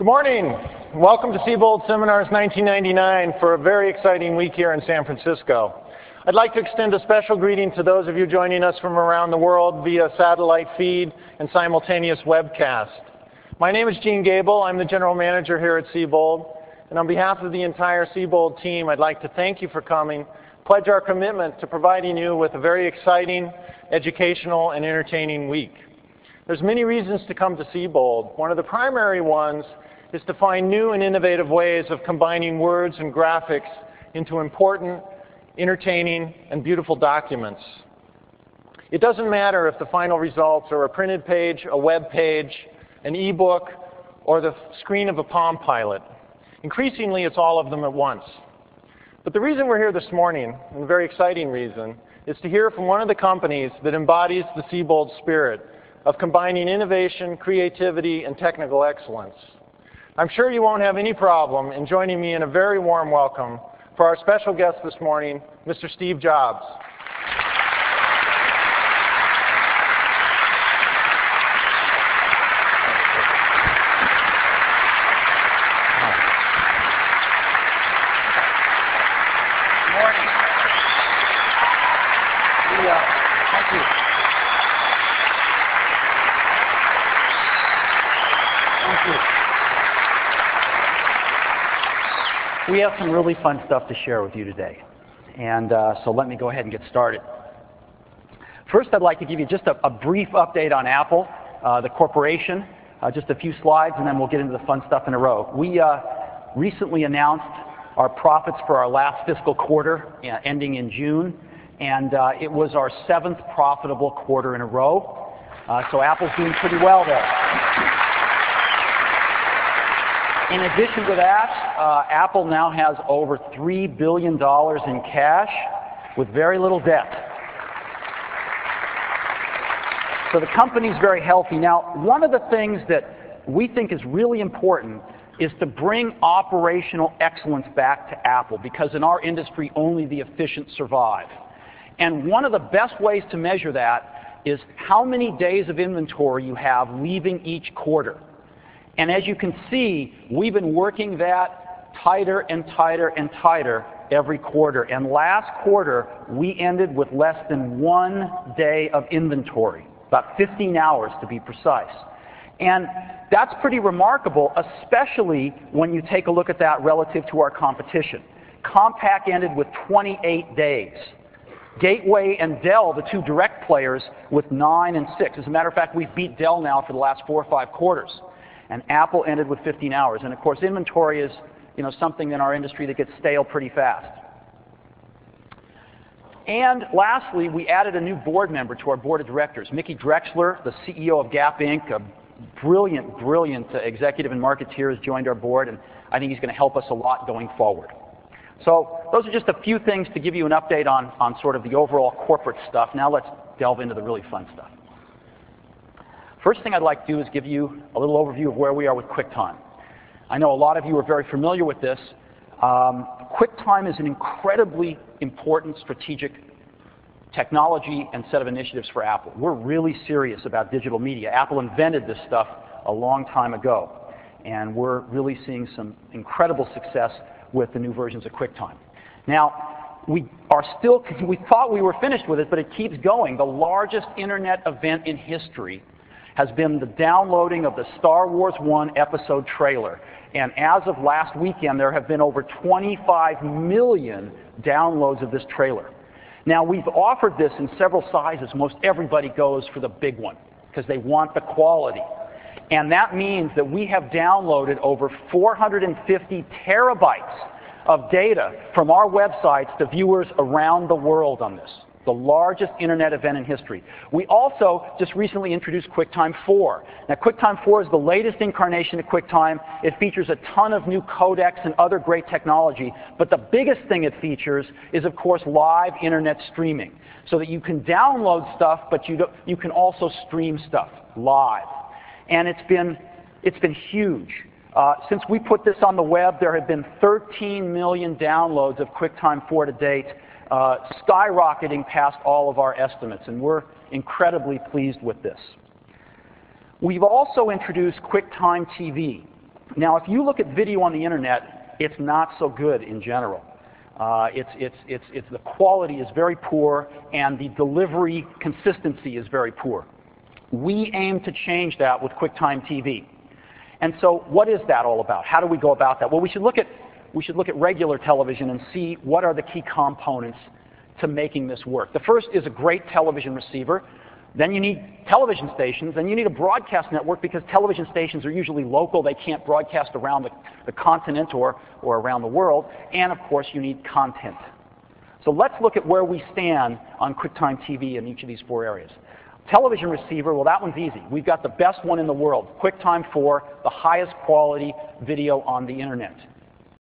Good morning. Welcome to Seybold Seminars 1999 for a very exciting week here in San Francisco. I'd like to extend a special greeting to those of you joining us from around the world via satellite feed and simultaneous webcast. My name is Gene Gable. I'm the general manager here at Seybold. And on behalf of the entire Seybold team, I'd like to thank you for coming, pledge our commitment to providing you with a very exciting, educational, and entertaining week. There's many reasons to come to Seybold. One of the primary ones is to find new and innovative ways of combining words and graphics into important, entertaining, and beautiful documents. It doesn't matter if the final results are a printed page, a web page, an e-book, or the screen of a Palm Pilot. Increasingly, it's all of them at once. But the reason we're here this morning, and a very exciting reason, is to hear from one of the companies that embodies the Seybold spirit of combining innovation, creativity, and technical excellence. I'm sure you won't have any problem in joining me in a very warm welcome for our special guest this morning, Mr. Steve Jobs. Good morning. Thank you. Thank you. We have some really fun stuff to share with you today, and so let me go ahead and get started. First, I'd like to give you just a brief update on Apple, the corporation, just a few slides, and then we'll get into the fun stuff in a row. We recently announced our profits for our last fiscal quarter, ending in June, and it was our 7th profitable quarter in a row, so Apple's doing pretty well there. In addition to that, Apple now has over $3 billion in cash with very little debt. So the company's very healthy. Now, one of the things that we think is really important is to bring operational excellence back to Apple, because in our industry, only the efficient survive. And one of the best ways to measure that is how many days of inventory you have leaving each quarter. And as you can see, we've been working that tighter and tighter and tighter every quarter. And last quarter, we ended with less than 1 day of inventory, about 15 hours to be precise. And that's pretty remarkable, especially when you take a look at that relative to our competition. Compaq ended with 28 days. Gateway and Dell, the two direct players, with 9 and 6. As a matter of fact, we've beat Dell now for the last 4 or 5 quarters. And Apple ended with 15 hours. And of course, inventory is, something in our industry that gets stale pretty fast. And lastly, we added a new board member to our board of directors. Mickey Drexler, the CEO of Gap Inc., a brilliant, brilliant executive and marketeer, has joined our board, and I think he's going to help us a lot going forward. So those are just a few things to give you an update on sort of the overall corporate stuff. Now let's delve into the really fun stuff. First thing I'd like to do is give you a little overview of where we are with QuickTime. I know a lot of you are very familiar with this. QuickTime is an incredibly important strategic technology and set of initiatives for Apple. We're really serious about digital media. Apple invented this stuff a long time ago, and we're really seeing some incredible success with the new versions of QuickTime. Now, we thought we were finished with it, but it keeps going. The largest internet event in history has been the downloading of the Star Wars I episode trailer. And as of last weekend, there have been over 25 million downloads of this trailer. Now, we've offered this in several sizes. Most everybody goes for the big one because they want the quality. And that means that we have downloaded over 450 terabytes of data from our websites to viewers around the world on this. The largest internet event in history. We also just recently introduced QuickTime 4. Now, QuickTime 4 is the latest incarnation of QuickTime. It features a ton of new codecs and other great technology. But the biggest thing it features is, of course, live internet streaming, so that you can download stuff, but you can also stream stuff live. And it's been huge. Since we put this on the web, there have been 13 million downloads of QuickTime 4 to date, skyrocketing past all of our estimates, and we're incredibly pleased with this. We've also introduced QuickTime TV. Now, if you look at video on the internet, it's not so good in general. The quality is very poor, and the delivery consistency is very poor. We aim to change that with QuickTime TV. And so what is that all about? How do we go about that? Well, we should look at regular television and see what are the key components to making this work. The first is a great television receiver. Then you need television stations, and you need a broadcast network because television stations are usually local. They can't broadcast around the continent or around the world. And, of course, you need content. So let's look at where we stand on QuickTime TV in each of these four areas. Television receiver, well, that one's easy. We've got the best one in the world, QuickTime 4, the highest quality video on the internet.